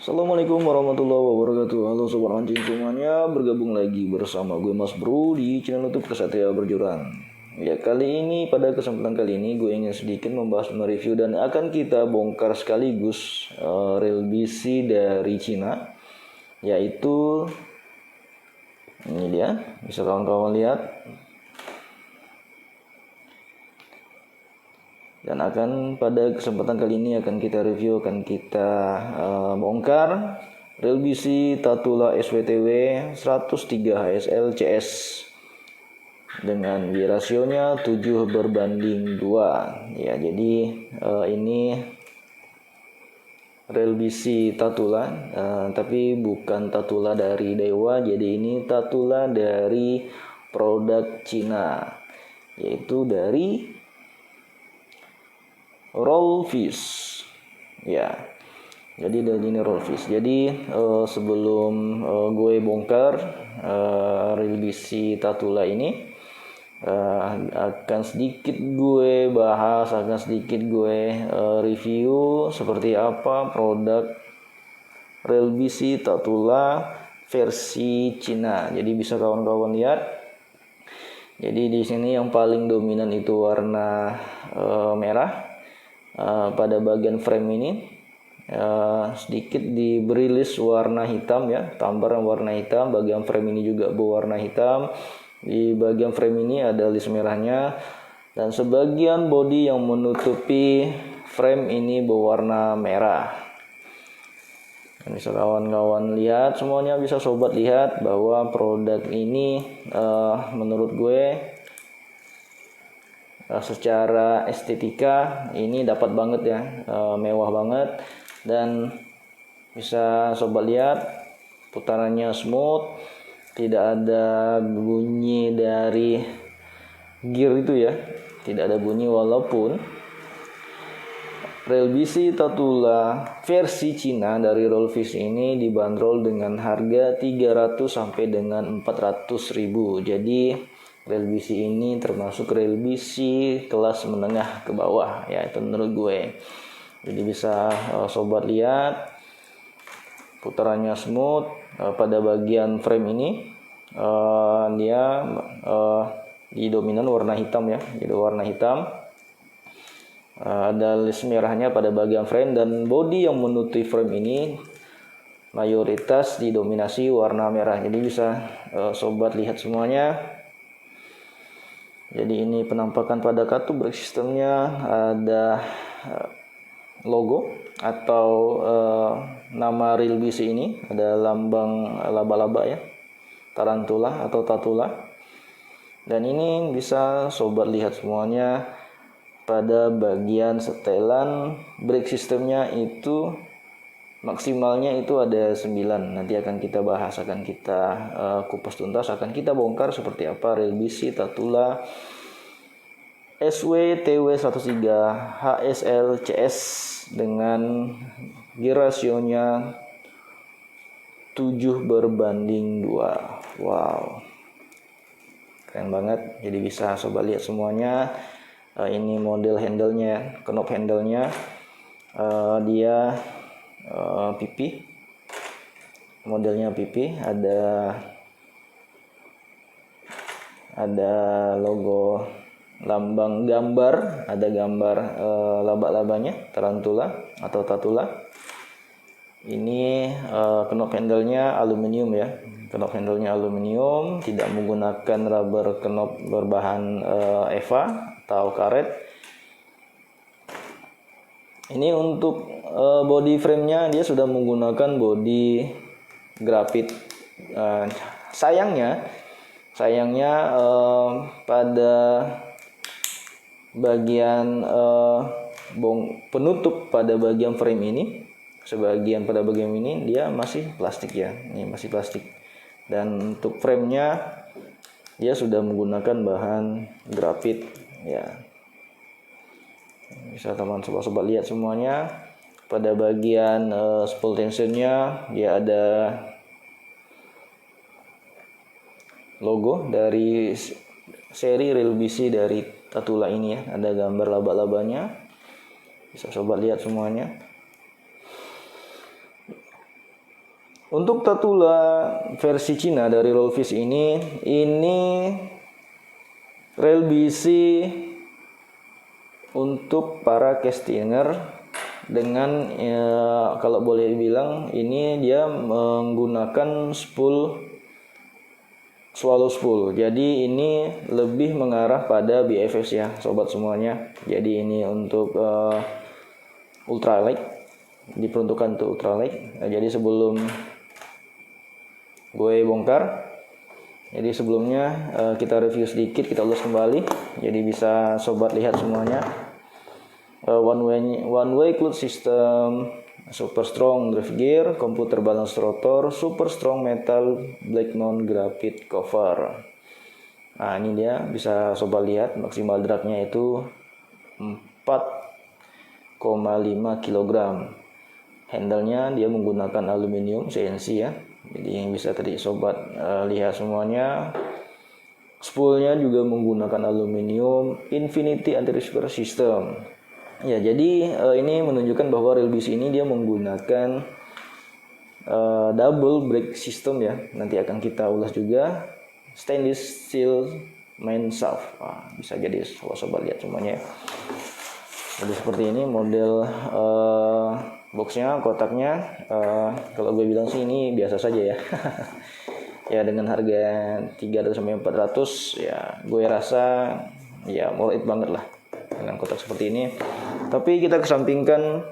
Assalamualaikum warahmatullahi wabarakatuh. Halo sobat mancing semuanya, bergabung lagi bersama gue Mas Bro di channel YouTube Kesatria Berjurang. Ya, pada kesempatan kali ini gue ingin sedikit membahas, mereview dan akan kita bongkar sekaligus reel BC dari Cina, yaitu ini dia, bisa kawan-kawan lihat. Dan pada kesempatan kali ini akan kita review, akan kita bongkar reel BC Tatula SWTW 103 HSL CS dengan Y rasionya 7:2. Ya, jadi ini reel BC Tatula, tapi bukan Tatula dari Dewa, jadi ini Tatula dari produk Cina, yaitu dari Rollfish. Ya, jadi dari ini Rollfish. Jadi sebelum gue bongkar reel BC Tatula ini, akan sedikit gue bahas, akan sedikit gue review seperti apa produk reel BC Tatula versi Cina. Jadi bisa kawan-kawan lihat. Jadi di sini yang paling dominan itu warna merah. Pada bagian frame ini sedikit diberi list warna hitam, ya, tambaran warna hitam. Bagian frame ini juga berwarna hitam. Di bagian frame ini ada list merahnya, dan sebagian bodi yang menutupi frame ini berwarna merah. Dan bisa kawan-kawan lihat semuanya, bisa sobat lihat bahwa produk ini menurut gue secara estetika ini dapat banget, ya, mewah banget. Dan bisa sobat lihat putarannya smooth, tidak ada bunyi dari gear itu, ya, tidak ada bunyi. Walaupun reel BC Tatula versi Cina dari Rollfish ini dibanderol dengan harga 300 sampai dengan 400.000. Jadi reel BC ini termasuk reel BC kelas menengah ke bawah, ya, itu menurut gue. Jadi bisa sobat lihat putarannya smooth. Pada bagian frame ini dia didominan warna hitam, ya, jadi warna hitam. Ada list merahnya pada bagian frame, dan bodi yang menutupi frame ini mayoritas didominasi warna merah. Jadi bisa sobat lihat semuanya. Jadi ini penampakan pada kartu brake sistemnya, ada logo atau nama reel BC ini, ada lambang laba-laba, ya, tarantula atau tatula. Dan ini bisa sobat lihat semuanya. Pada bagian setelan brake sistemnya itu maksimalnya itu ada 9. Nanti akan kita bahas, akan kita kupas tuntas, akan kita bongkar seperti apa reel BC Tatula SWTW 103 HSL CS dengan gear rasionya 7:2. Wow, keren banget. Jadi bisa sobat lihat semuanya. Ini model handle-nya, knob handle-nya, dia pipi, modelnya pipi. Ada logo, lambang, gambar, ada gambar laba-labanya, tarantula atau tatula. Ini knob handle-nya aluminium, ya, knob handle-nya aluminium, tidak menggunakan rubber knob berbahan EVA atau karet. Ini untuk body frame-nya dia sudah menggunakan body grafit. Sayangnya pada bagian penutup pada bagian frame ini, sebagian pada bagian ini dia masih plastik, ya, ini masih plastik. Dan untuk frame-nya dia sudah menggunakan bahan grafit, ya. Bisa teman sobat lihat semuanya. Pada bagian spool tensionnya dia ada logo dari seri reel BC dari Tatula ini, ya, ada gambar laba-labanya. Bisa sobat lihat semuanya. Untuk Tatula versi Cina dari Rollfish ini rel bisi untuk para castinger dengan kalau boleh dibilang ini dia menggunakan spool swallow spool. Jadi ini lebih mengarah pada BFS ya sobat semuanya. Jadi ini untuk ultralight, diperuntukkan untuk ultralight. Jadi sebelum gue bongkar, jadi sebelumnya kita review sedikit, kita ulas kembali. Jadi bisa sobat lihat semuanya. One way clutch system, super strong drive gear, computer balance rotor, super strong metal black non graphite cover. Nah ini dia, bisa sobat lihat maksimal dragnya itu 4,5 kg. Handle-nya dia menggunakan aluminium CNC ya. Jadi bisa tadi sobat lihat semuanya. Spoolnya juga menggunakan aluminium, Infinity anti-receiver system. Ya, jadi ini menunjukkan bahwa rel bisi ini dia menggunakan double brake system ya. Nanti akan kita ulas juga. Stainless steel main shaft. Bisa jadi sobat lihat semuanya ya. Jadi seperti ini model boxnya, kotaknya. Kalau gue bilang sih ini biasa saja ya. Ya dengan harga 300 sampai 400 ya gue rasa ya worth it banget lah dengan kotak seperti ini. Tapi kita kesampingkan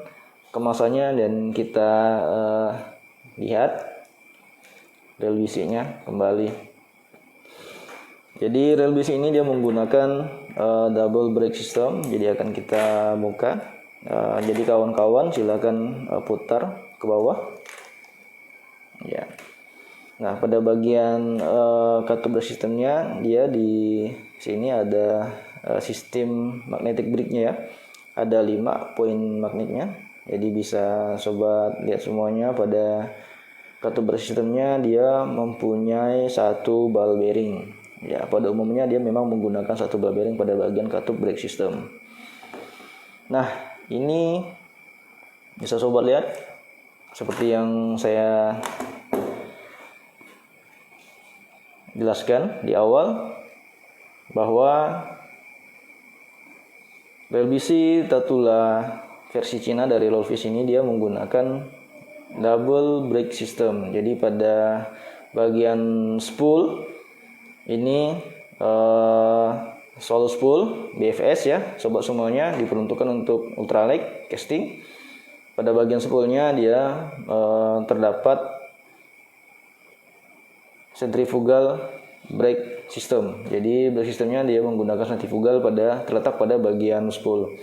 kemasannya dan kita lihat rel bisinya kembali. Jadi rel bisi ini dia menggunakan double brake system. Jadi akan kita buka. Jadi kawan-kawan silakan putar ke bawah. Ya. Nah pada bagian katup brake systemnya dia di sini ada sistem magnetic brake-nya ya. Ada 5 poin magnetnya. Jadi bisa sobat lihat semuanya pada katup brake systemnya dia mempunyai satu ball bearing. Ya pada umumnya dia memang menggunakan satu ball bearing pada bagian katup brake system. Nah ini bisa sobat lihat seperti yang saya jelaskan di awal bahwa rel bisi Tatula versi Cina dari Rollfish ini dia menggunakan double brake system. Jadi pada bagian spool ini swallow spool BFS ya sobat semuanya, diperuntukkan untuk ultralight casting. Pada bagian spoolnya dia terdapat centrifugal brake system. Jadi brake systemnya dia menggunakan centrifugal terletak pada bagian spool.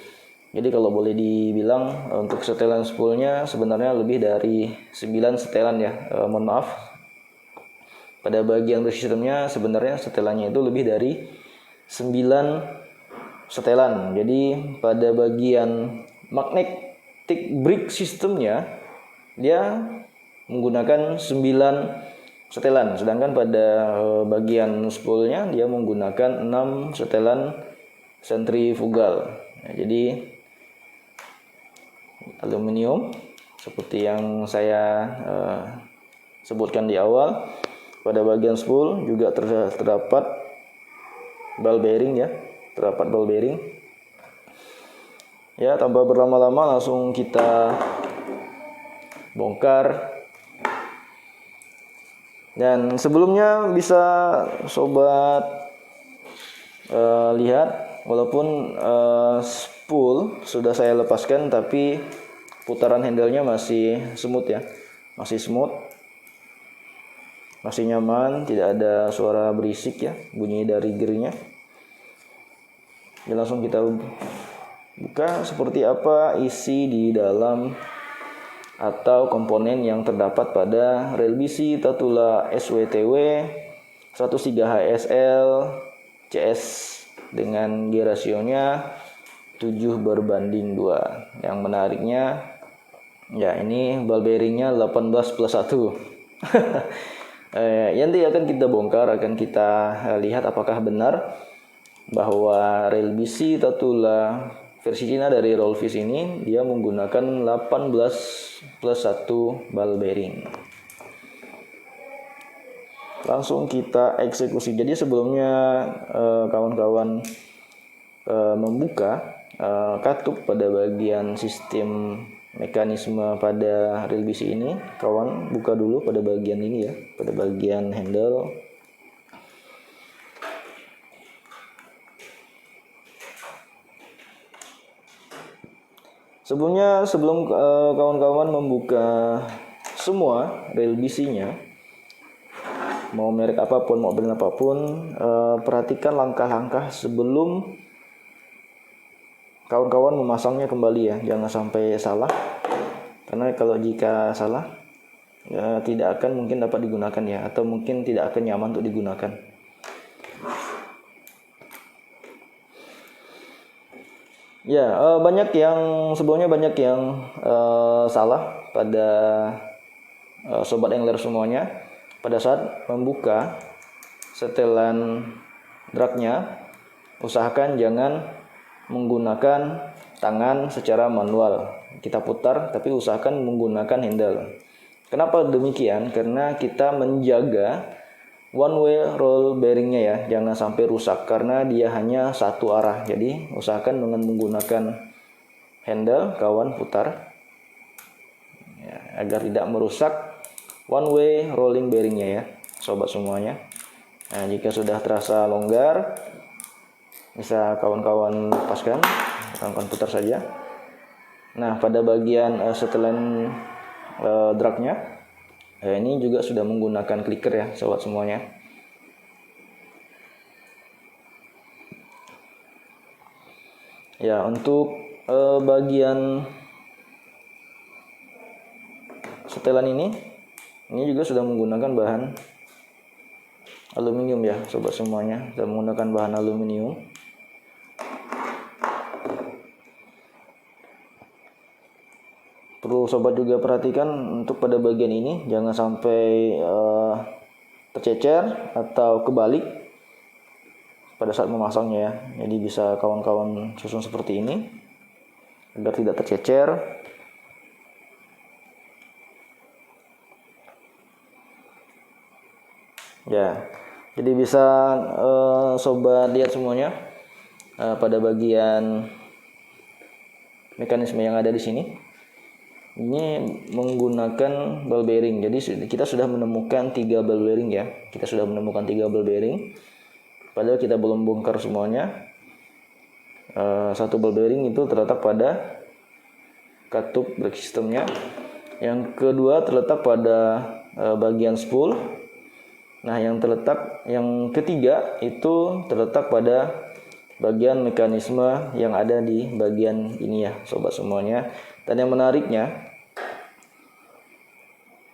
Jadi kalau boleh dibilang untuk setelan spoolnya sebenarnya lebih dari 9 setelan ya. Mohon maaf. Pada bagian brake systemnya sebenarnya setelannya itu lebih dari 9 setelan. Jadi pada bagian magnetic brake systemnya dia menggunakan 9 setelan, sedangkan pada bagian spoolnya dia menggunakan 6 setelan sentrifugal. Nah, jadi aluminium seperti yang saya sebutkan di awal. Pada bagian spool juga terdapat ball bearing ya, terdapat ball bearing. Ya, tanpa berlama-lama langsung kita bongkar. Dan sebelumnya bisa sobat lihat walaupun spool sudah saya lepaskan tapi putaran handle-nya masih smooth ya. Masih smooth. Masih nyaman, tidak ada suara berisik ya, bunyi dari gearnya. Dan langsung kita buka seperti apa isi di dalam atau komponen yang terdapat pada rel bisi Tatula SWTW 103 HSL CS dengan gear rasionya 7:2. Yang menariknya ya ini ball bearingnya 18+1. Nanti akan kita bongkar, akan kita lihat apakah benar bahwa rel bisi Tatula versi Cina dari Rollfish ini dia menggunakan 18+1 ball bearing. langsung kita eksekusi. Jadi sebelumnya kawan-kawan membuka katup pada bagian sistem mekanisme pada reel BC ini, kawan buka dulu pada bagian ini ya, pada bagian handle. Sebelum kawan-kawan membuka semua reel BC-nya, mau merek apapun, mau brand apapun, perhatikan langkah-langkah sebelum kawan-kawan memasangnya kembali ya, jangan sampai salah. Karena kalau jika salah, tidak akan mungkin dapat digunakan ya, atau mungkin tidak akan nyaman untuk digunakan. Ya, sebelumnya banyak yang salah pada sobat angler semuanya. Pada saat membuka setelan dragnya, usahakan jangan menggunakan tangan secara manual. Kita putar, tapi usahakan menggunakan handle. Kenapa demikian? Karena kita menjaga one way roll bearingnya ya, jangan sampai rusak karena dia hanya satu arah. Jadi usahakan dengan menggunakan handle, kawan putar ya, agar tidak merusak one way rolling bearingnya ya, sobat semuanya. Nah, jika sudah terasa longgar, bisa kawan-kawan lepaskan, kawan-kawan putar saja. Nah, pada bagian setelan dragnya, ini juga sudah menggunakan clicker ya, sobat semuanya. Ya, untuk bagian setelan ini juga sudah menggunakan bahan aluminium ya, sobat semuanya. Sudah menggunakan bahan aluminium. Perlu sobat juga perhatikan untuk pada bagian ini jangan sampai tercecer atau kebalik pada saat memasangnya ya. Jadi bisa kawan-kawan susun seperti ini agar tidak tercecer. Ya, jadi bisa sobat lihat semuanya pada bagian mekanisme yang ada di sini. Ini menggunakan ball bearing. Jadi kita sudah menemukan 3 ball bearing ya. Kita sudah menemukan 3 ball bearing. Padahal kita belum bongkar semuanya. Satu ball bearing itu terletak pada katup brake systemnya. Yang kedua terletak pada bagian spool. Nah, yang ketiga itu terletak pada bagian mekanisme yang ada di bagian ini ya, sobat semuanya. Dan yang menariknya,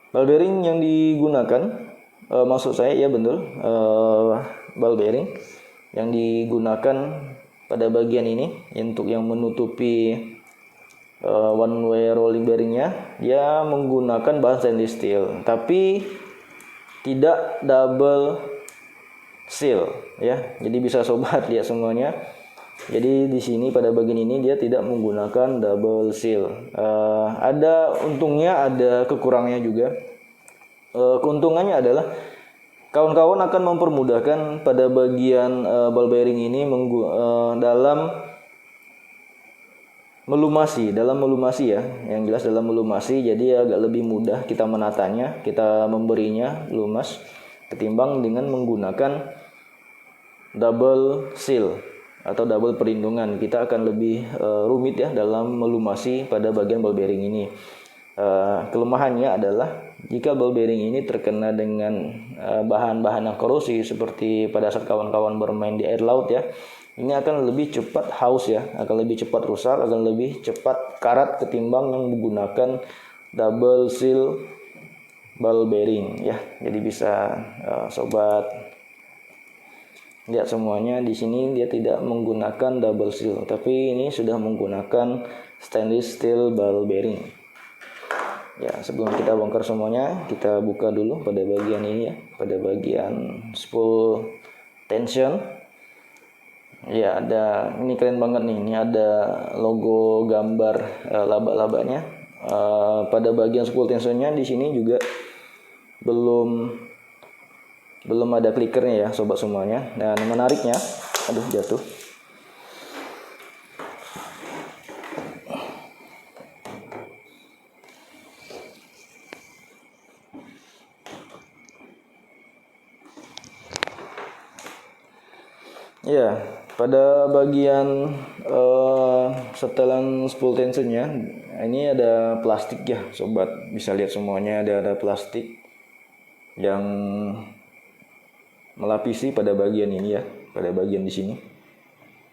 ball bearing yang digunakan, maksud saya ya betul, ball bearing yang digunakan pada bagian ini untuk yang menutupi one way rolling bearingnya, dia menggunakan bahan stainless steel, tapi tidak double seal ya. Jadi bisa sobat lihat semuanya. Jadi di sini pada bagian ini dia tidak menggunakan double seal. Ada untungnya, ada kekurangannya juga. Keuntungannya adalah kawan-kawan akan mempermudahkan pada bagian ball bearing ini dalam melumasi ya. Yang jelas dalam melumasi, jadi agak lebih mudah kita menatanya, kita memberinya lumas ketimbang dengan menggunakan double seal atau double perlindungan. Kita akan lebih rumit ya dalam melumasi pada bagian ball bearing ini. Kelemahannya adalah jika ball bearing ini terkena dengan bahan-bahan yang korosi seperti pada saat kawan-kawan bermain di air laut ya, ini akan lebih cepat haus ya, akan lebih cepat rusak, akan lebih cepat karat ketimbang yang menggunakan double seal ball bearing ya. Jadi bisa sobat lihat semuanya, di sini dia tidak menggunakan double seal, tapi ini sudah menggunakan stainless steel ball bearing. Ya, sebelum kita bongkar semuanya, kita buka dulu pada bagian ini ya, pada bagian spool tension. Ya, ini keren banget nih. Ini ada logo gambar laba-labanya. Pada bagian spool tensionnya di sini juga belum belum ada clicker-nya ya sobat semuanya. Dan menariknya, aduh jatuh. Ya, pada bagian setelan spool tensionnya ini ada plastik ya sobat, bisa lihat semuanya ada plastik yang melapisi pada bagian ini ya, pada bagian di sini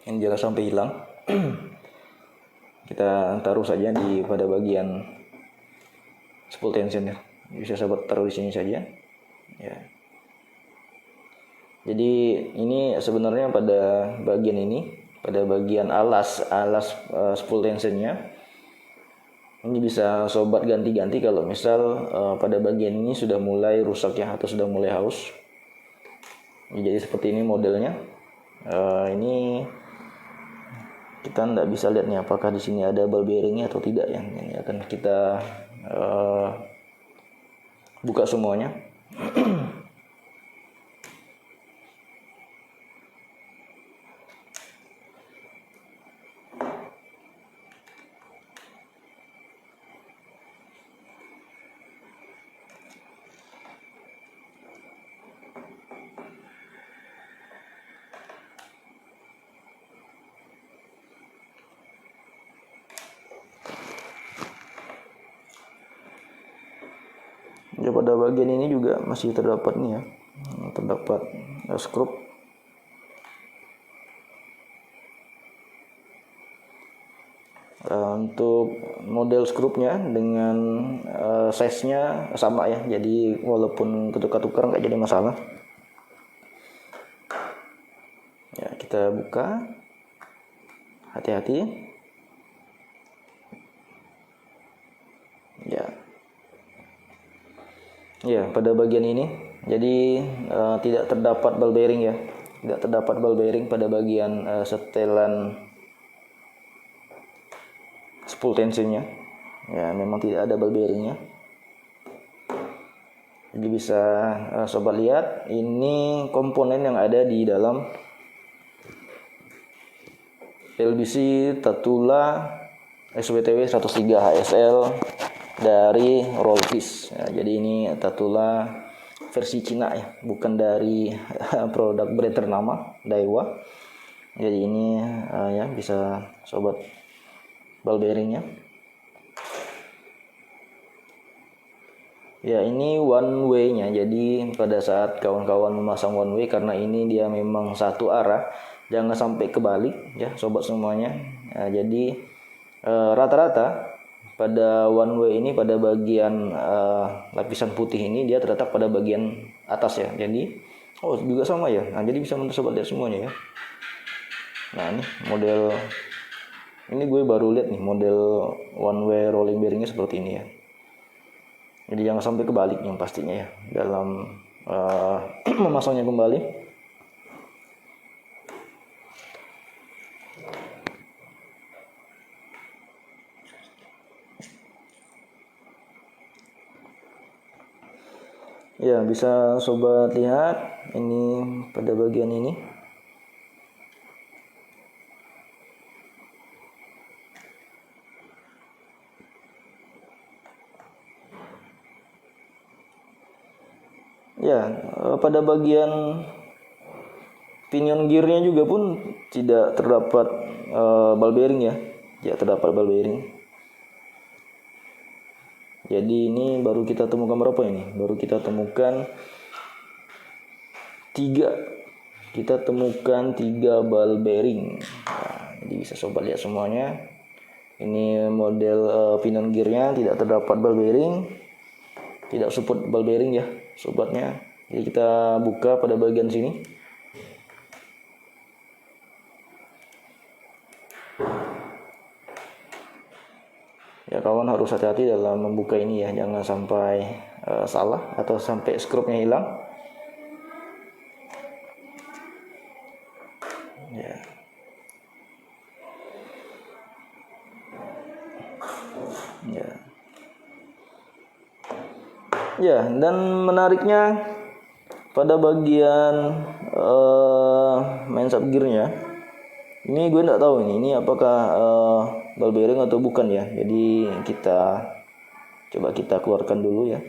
yang jangan sampai hilang. Kita taruh saja di pada bagian spool tension ya, bisa sobat taruh di sini saja ya. Jadi ini sebenarnya pada bagian ini, pada bagian alas spool tensionnya ini bisa sobat ganti-ganti kalau misal pada bagian ini sudah mulai rusak ya, atau sudah mulai haus. Jadi seperti ini modelnya. Ini kita tidak bisa lihat nih apakah di sini ada ball bearingnya atau tidak ya. Ini akan kita buka semuanya. Ya, pada bagian ini juga masih terdapat nih ya, terdapat skrup. Untuk model skrupnya dengan size-nya sama ya, jadi walaupun ketukar-tukar nggak jadi masalah. Ya, kita buka, hati-hati. Ya, pada bagian ini jadi tidak terdapat ball bearing ya, tidak terdapat ball bearing pada bagian setelan spool tensionnya. Ya, memang tidak ada ball bearingnya. Jadi bisa sobat lihat ini komponen yang ada di dalam LBC Tatula SWTW 103 HSL dari Rollfish ya. Jadi ini Tatula versi Cina ya, bukan dari produk brand ternama Daiwa. Jadi ini ya bisa sobat ball bearingnya. Ya, ini one way-nya. Jadi pada saat kawan-kawan memasang one way, karena ini dia memang satu arah, jangan sampai kebalik ya sobat semuanya. Nah, jadi rata-rata pada one way ini, pada bagian lapisan putih ini dia terletak pada bagian atas ya. Jadi juga sama ya. Nah, jadi bisa sobat lihat semuanya ya. Nah, ini model ini gue baru lihat nih, model one way rolling bearingnya seperti ini ya. Jadi jangan sampai kebalik yang pastinya ya dalam memasangnya kembali. Ya, bisa sobat lihat ini pada bagian ini. Ya, pada bagian pinion gearnya juga pun tidak terdapat ball bearing ya. Tidak terdapat ball bearing. Jadi ini baru kita temukan berapa ini? Baru kita temukan 3. Kita temukan 3 ball bearing. Nah, jadi bisa sobat lihat semuanya. Ini model pinion gearnya tidak terdapat ball bearing, tidak support ball bearing ya sobatnya. Jadi kita buka pada bagian sini. Ya, kawan harus hati-hati dalam membuka ini ya, jangan sampai salah atau sampai skrupnya hilang. Ya. Ya. Ya, dan menariknya pada bagian main subgearnya ini gue nggak tahu ini apakah ball bearing atau bukan ya. Jadi coba kita keluarkan dulu ya.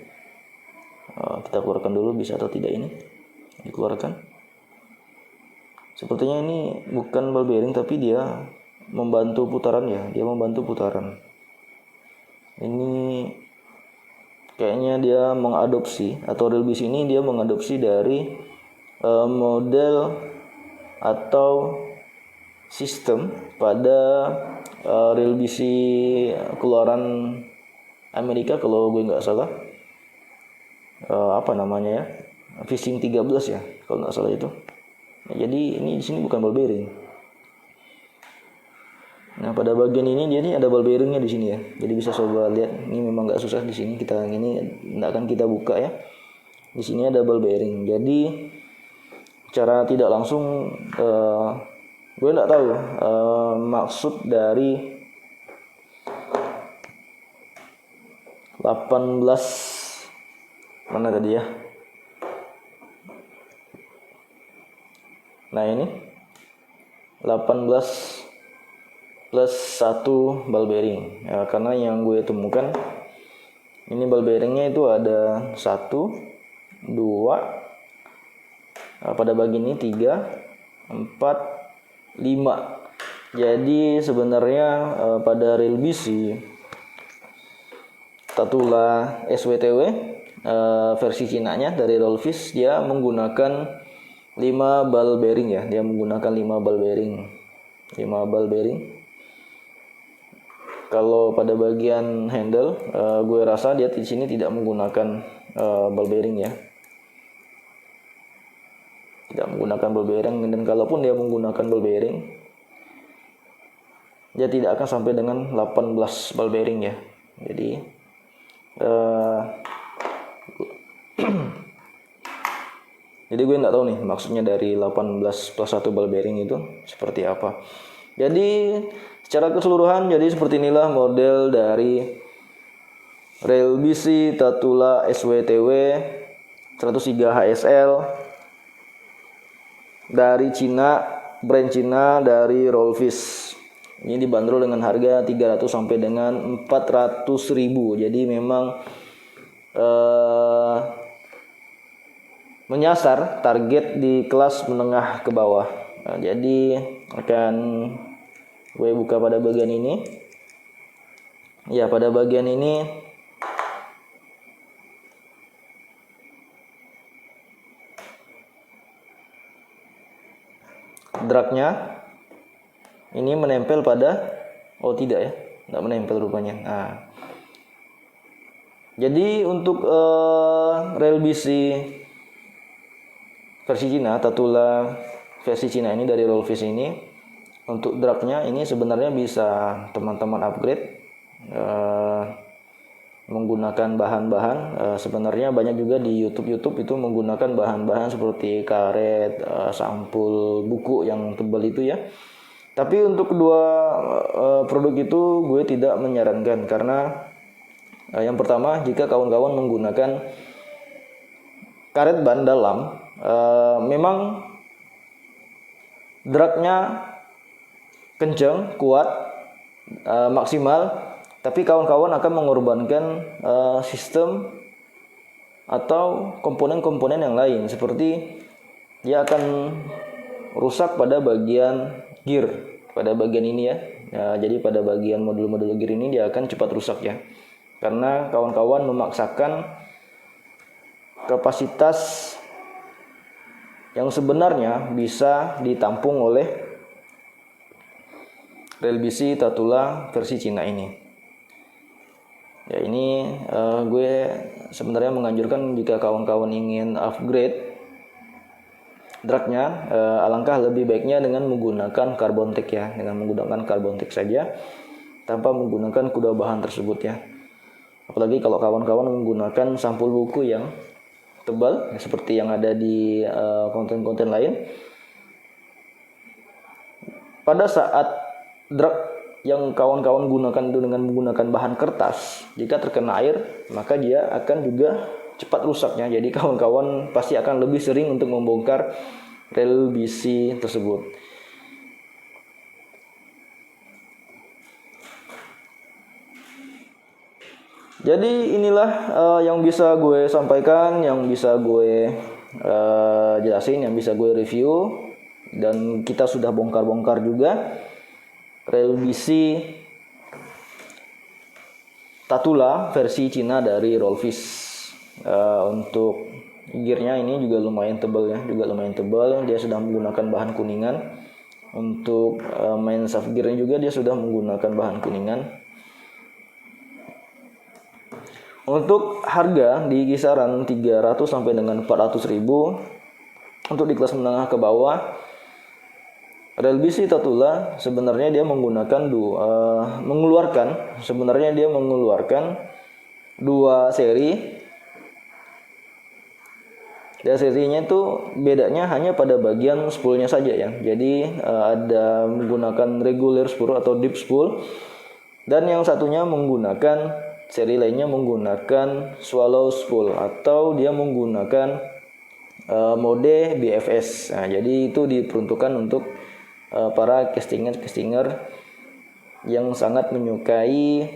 Kita keluarkan dulu bisa atau tidak ini dikeluarkan. Sepertinya ini bukan ball bearing tapi dia membantu putaran ya. Dia membantu putaran. Ini kayaknya dia mengadopsi atau Railbis ini dia mengadopsi dari model atau sistem pada Railbis keluaran Amerika kalau gue nggak salah, apa namanya ya, Fishing 13 ya kalau nggak salah itu. Nah, jadi ini di sini bukan ball bearing. Nah pada bagian ini dia nih ada ball bearingnya di sini ya. Jadi bisa coba lihat, ini memang nggak susah di sini. Ini nggak akan kita buka ya. Di sini ada ball bearing. Jadi cara tidak langsung gue nggak tahu maksud dari 18 mana tadi ya. Nah ini 18 plus 1 ball bearing ya, karena yang gue temukan ini ball bearingnya itu ada 1, 2 pada bagian ini 3, 4, 5. Jadi sebenarnya pada Railbis Tatula SWTW versi Cinanya dari Rollfish dia menggunakan 5 ball bearing ya. Dia menggunakan 5 ball bearing. 5 ball bearing. Kalau pada bagian handle, gue rasa dia di sini tidak menggunakan ball bearing ya, tidak menggunakan ball bearing. Dan kalaupun dia menggunakan ball bearing, dia tidak akan sampai dengan 18 ball bearing ya. Jadi jadi gue nggak tahu nih maksudnya dari 18 plus 1 ball bearing itu seperti apa. Jadi secara keseluruhan jadi seperti inilah model dari Railbis Tatula SWTW 103 HSL dari Cina, brand Cina dari Rollfish. Ini dibanderol dengan harga 300 sampai dengan 400 ribu. Jadi memang menyasar target di kelas menengah ke bawah. Nah, jadi akan gue buka pada bagian ini. Ya, pada bagian ini dragnya ini menempel pada, oh tidak ya, nggak menempel rupanya. Nah, jadi untuk Railbis versi Cina, Tatula versi Cina ini dari Rollfish ini, untuk dragnya ini sebenarnya bisa teman-teman upgrade menggunakan bahan-bahan. Sebenarnya banyak juga di YouTube itu menggunakan bahan-bahan seperti karet, sampul buku yang tebal itu ya. Tapi untuk kedua produk itu gue tidak menyarankan, karena yang pertama, jika kawan-kawan menggunakan karet ban dalam, memang dragnya kencang, kuat, maksimal, tapi kawan-kawan akan mengorbankan sistem atau komponen-komponen yang lain, seperti dia akan rusak pada bagian gear, pada bagian ini ya. Jadi pada bagian modul-modul gear ini dia akan cepat rusak ya, karena kawan-kawan memaksakan kapasitas yang sebenarnya bisa ditampung oleh Railbis Tatula versi Cina ini. Ya, ini gue sebenarnya menganjurkan jika kawan-kawan ingin upgrade dragnya, alangkah lebih baiknya dengan menggunakan Carbon-Tex ya, dengan menggunakan Carbon-Tex saja tanpa menggunakan kedua bahan tersebut ya. Apalagi kalau kawan-kawan menggunakan sampul buku yang tebal ya, seperti yang ada di konten-konten lain. Pada saat drag yang kawan-kawan gunakan itu dengan menggunakan bahan kertas, jika terkena air maka dia akan juga cepat rusaknya. Jadi kawan-kawan pasti akan lebih sering untuk membongkar rel bisi tersebut. Jadi inilah yang bisa gue sampaikan, yang bisa gue jelasin, yang bisa gue review. Dan kita sudah bongkar-bongkar juga rel bisi Tatula versi Cina dari Rollfish. Untuk gearnya ini juga lumayan tebal ya, Dia sudah menggunakan bahan kuningan. Untuk main shaft gearnya juga dia sudah menggunakan bahan kuningan. Untuk harga di kisaran 300 sampai dengan 400 ribu untuk di kelas menengah ke bawah. Rel bisi Tatula sebenarnya dia mengeluarkan dua seri. Dan serinya itu bedanya hanya pada bagian spoolnya saja ya. Jadi ada menggunakan regular spool atau deep spool, dan yang satunya seri lainnya menggunakan swallow spool atau dia menggunakan mode BFS. Nah, jadi itu diperuntukkan untuk para castinger yang sangat menyukai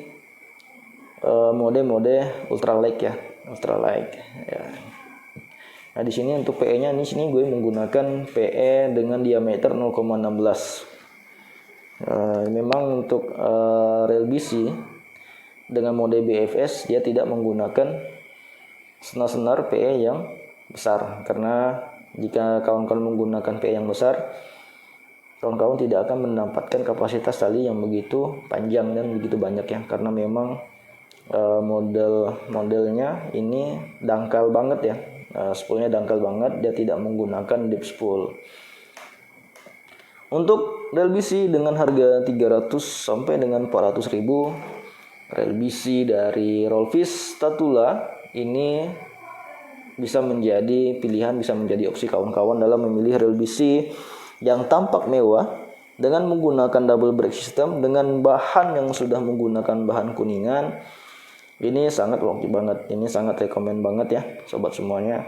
mode ultralight ya. Nah, di sini untuk PE-nya di sini gue menggunakan PE dengan diameter 0,16. Memang untuk rel bisi dengan mode BFS dia tidak menggunakan senar PE yang besar, karena jika kawan-kawan menggunakan PE yang besar, kawan-kawan tidak akan mendapatkan kapasitas tali yang begitu panjang dan begitu banyak ya, karena memang modelnya ini dangkal banget ya. Spoolnya dangkal banget, dia tidak menggunakan deep spool. Untuk rel bisi dengan harga 300 sampai dengan 400 ribu, rel bisi dari Rollfish Tatula ini bisa menjadi pilihan, bisa menjadi opsi kawan-kawan dalam memilih rel bisi yang tampak mewah dengan menggunakan double brake system dengan bahan yang sudah menggunakan bahan kuningan. Ini sangat wajib banget, ini sangat rekomen banget ya sobat semuanya,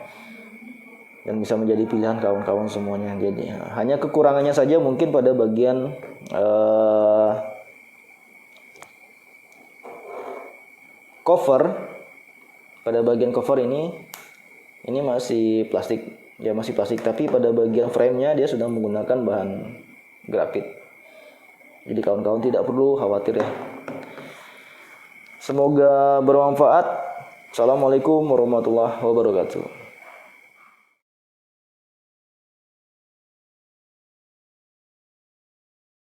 dan bisa menjadi pilihan kawan-kawan semuanya. Jadi hanya kekurangannya saja mungkin pada bagian cover. Pada bagian cover ini masih plastik ya, tapi pada bagian frame-nya dia sudah menggunakan bahan grafit. Jadi kawan-kawan tidak perlu khawatir ya. Semoga bermanfaat. Assalamualaikum warahmatullahi wabarakatuh.